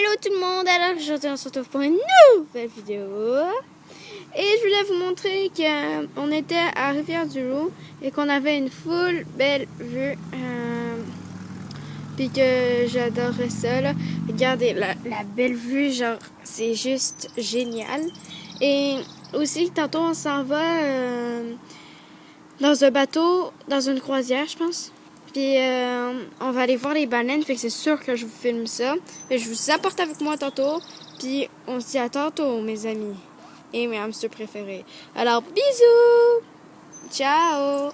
Hello tout le monde, alors aujourd'hui on se retrouve pour une nouvelle vidéo et je voulais vous montrer qu'on était à Rivière-du-Loup et qu'on avait une full belle vue puis que j'adorais ça là. Regardez la belle vue, genre c'est juste génial. Et aussi tantôt on s'en va dans un bateau, dans une croisière je pense. Puis on va aller voir les baleines, fait que c'est sûr que je vous filme ça. Fait que je vous apporte avec moi tantôt. Puis on se dit à tantôt, mes amis. Et mes hamsters préférés. Alors, bisous! Ciao!